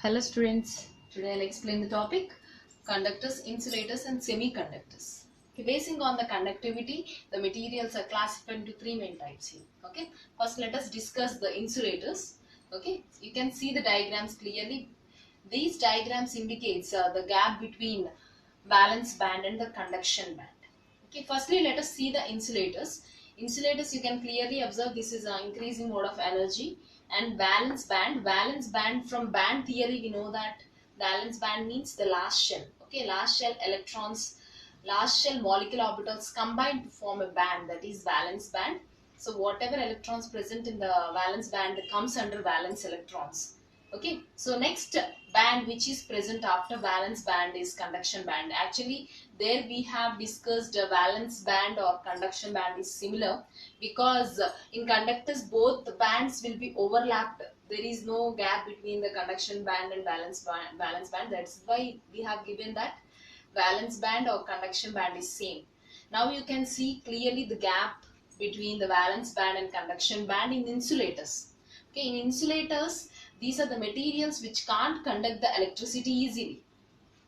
Hello students, today I'll explain the topic conductors, insulators and semiconductors. Okay, basing on the conductivity, the materials are classified into three main types here. Okay, first let us discuss the insulators. Okay, you can see the diagrams clearly. These diagrams indicates the gap between valence band and the conduction band. Okay, firstly let us see the insulators. Insulators, you can clearly observe this is an increasing mode of energy. And valence band, from band theory we know that valence band means the last shell. Okay, last shell electrons, last shell molecular orbitals combine to form a band, that is valence band. So whatever electrons present in the valence band comes under valence electrons. Okay, so next band which is present after valence band is conduction band. Actually there we have discussed valence band or conduction band is similar, because in conductors both the bands will be overlapped. There is no gap between the conduction band and valence band. That's why we have given that valence band or conduction band is same. Now you can see clearly the gap between the valence band and conduction band in insulators. Okay, in insulators, these are the materials which can't conduct the electricity easily.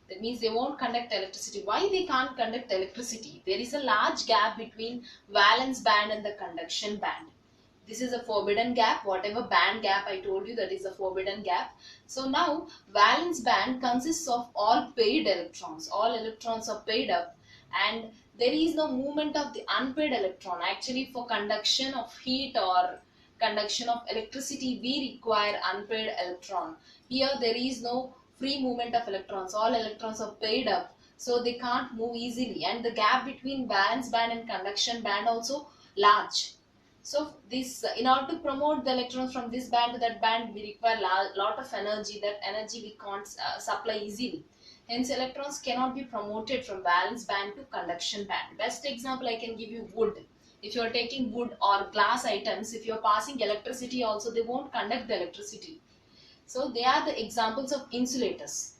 That means they won't conduct electricity. Why they can't conduct electricity? There is a large gap between valence band and the conduction band. This is a forbidden gap. Whatever band gap I told you, that is a forbidden gap. So now valence band consists of all paired electrons. All electrons are paired up and there is no movement of the unpaired electron. Actually for conduction of heat or conduction of electricity we require unpaired electron. Here there is no free movement of electrons. All electrons are paired up, so they can't move easily, and the gap between valence band and conduction band also large. So this, in order to promote the electrons from this band to that band, we require lot of energy. That energy we can't supply easily. Hence electrons cannot be promoted from valence band to conduction band. Best example I can give you wood. If you are taking wood or glass items, if you are passing electricity also, they won't conduct the electricity. So they are the examples of insulators.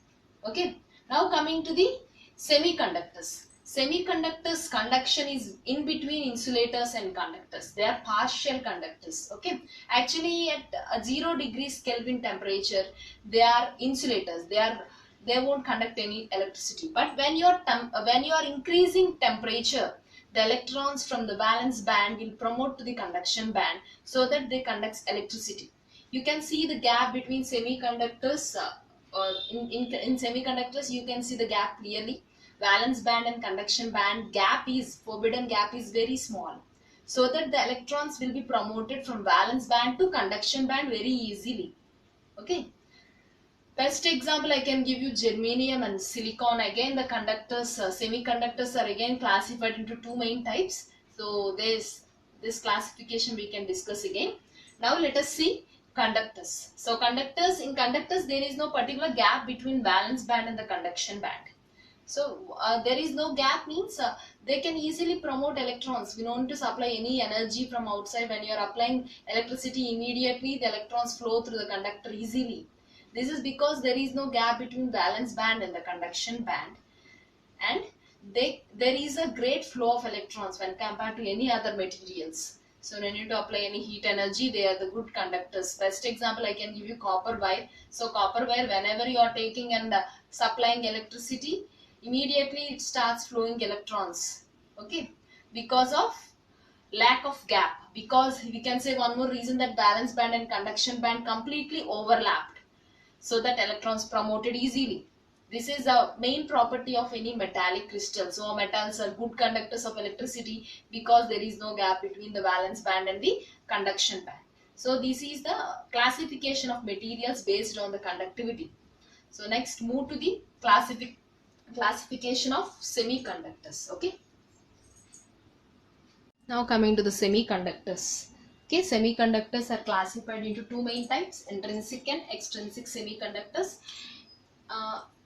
Okay. Now coming to the semiconductors. Semiconductors conduction is in between insulators and conductors. They are partial conductors. Okay. Actually at 0 degrees Kelvin temperature, they are insulators. They won't conduct any electricity. But when you are increasing temperature, the electrons from the valence band will promote to the conduction band so that they conduct electricity. You can see the gap between semiconductors. In semiconductors, you can see the gap clearly. Valence band and conduction band forbidden gap is very small, so that the electrons will be promoted from valence band to conduction band very easily. Okay. Best example I can give you germanium and silicon. Again the conductors, semiconductors are again classified into two main types. So this classification we can discuss again. Now let us see conductors. So in conductors there is no particular gap between valence band and the conduction band. So there is no gap means they can easily promote electrons. We don't need to supply any energy from outside. When you are applying electricity, immediately the electrons flow through the conductor easily. This is because there is no gap between valence band and the conduction band, and there is a great flow of electrons when compared to any other materials. So no need to apply any heat energy. They are the good conductors. Best example I can give you copper wire. So copper wire, whenever you are taking and supplying electricity, immediately it starts flowing electrons. Okay, because of lack of gap. Because we can say one more reason, that valence band and conduction band completely overlapped, so that electrons promoted easily. This is a main property of any metallic crystal. So metals are good conductors of electricity because there is no gap between the valence band and the conduction band. So this is the classification of materials based on the conductivity. So next move to the classification of semiconductors. Okay. Now coming to the semiconductors. Okay, semiconductors are classified into two main types, intrinsic and extrinsic semiconductors.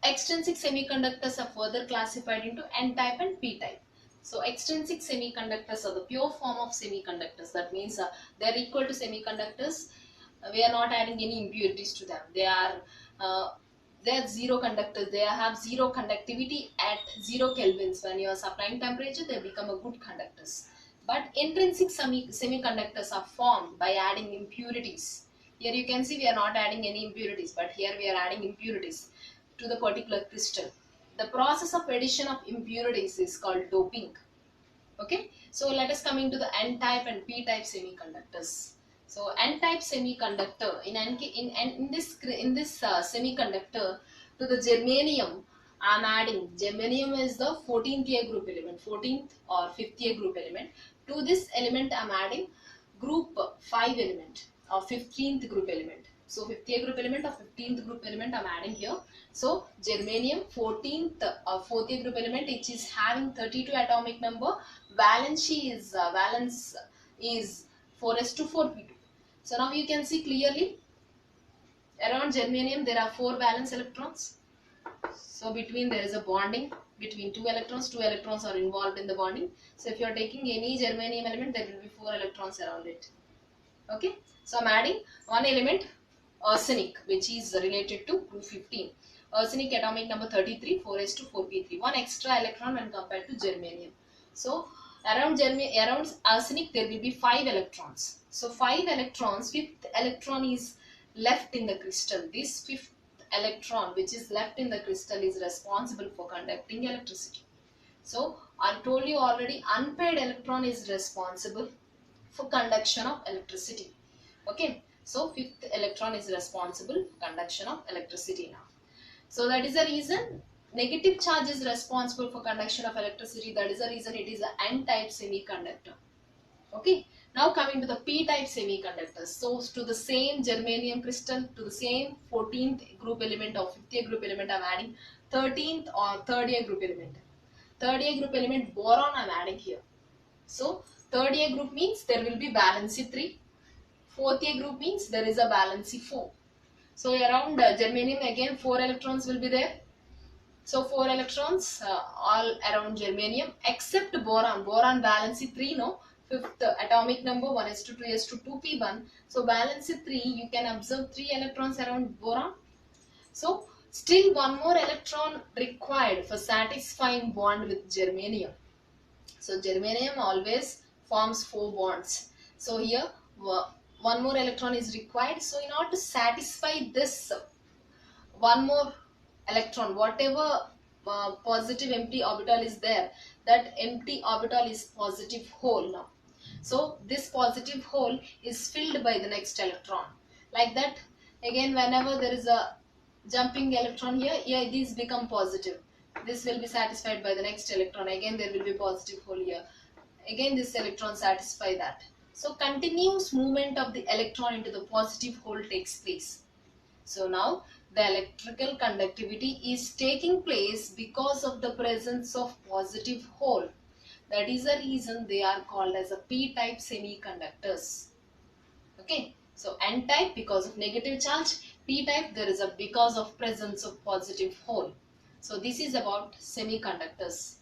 Extrinsic semiconductors are further classified into N-type and P-type. So extrinsic semiconductors are the pure form of semiconductors. That means they are equal to semiconductors. We are not adding any impurities to them. They are zero conductors. They have zero conductivity at 0 kelvins. When you are supplying temperature, they become a good conductors. But intrinsic semiconductors are formed by adding impurities. Here you can see we are not adding any impurities, but here we are adding impurities to the particular crystal. The process of addition of impurities is called doping. Okay, so let us coming to the N-type and P-type semiconductors. So N-type semiconductor, in this semiconductor, to the germanium, I am adding, germanium is the 14th year group element, 14th or 5th year group element. To this element I am adding group 5 element or 15th group element. So 5th year group element or 15th group element I am adding here. So germanium 14th or 4th year group element, which is having 32 atomic number. Valence is 4s2 4p2. So now you can see clearly around germanium there are 4 valence electrons. So between there is a bonding between two electrons are involved in the bonding. So if you are taking any germanium element, there will be 4 electrons around it. Okay, so I'm adding one element, arsenic, which is related to group 15. Arsenic atomic number 33, 4s2 4p3, one extra electron when compared to germanium. So around arsenic there will be 5 electrons. So 5 electrons, fifth electron is left in the crystal. This fifth electron which is left in the crystal is responsible for conducting electricity. So I told you already, unpaired electron is responsible for conduction of electricity. Okay, so fifth electron is responsible for conduction of electricity now. So that is the reason negative charge is responsible for conduction of electricity. That is the reason it is an N-type semiconductor. Okay, now coming to the P-type semiconductors. So to the same germanium crystal, to the same 14th group element or 5th year group element, I am adding 13th or 3rd year group element. 3rd year group element boron I am adding here. So 3rd year group means there will be valency 3. 4th year group means there is a valency 4. So around germanium again 4 electrons will be there. So 4 electrons all around germanium except boron. Boron valency 3, no? 5th atomic number 1s2 2s2 2p1. So valency 3, you can observe 3 electrons around boron. So still one more electron required for satisfying bond with germanium. So germanium always forms 4 bonds. So here one more electron is required. So in order to satisfy this one more electron, whatever positive empty orbital is there, that empty orbital is positive hole now. So this positive hole is filled by the next electron. Like that, again whenever there is a jumping electron here these become positive. This will be satisfied by the next electron. Again there will be positive hole here. Again this electron satisfy that. So continuous movement of the electron into the positive hole takes place. So now the electrical conductivity is taking place because of the presence of positive hole. That is the reason they are called as a P-type semiconductors. Okay, so N-type because of negative charge, P-type there is a because of presence of positive hole. So this is about semiconductors.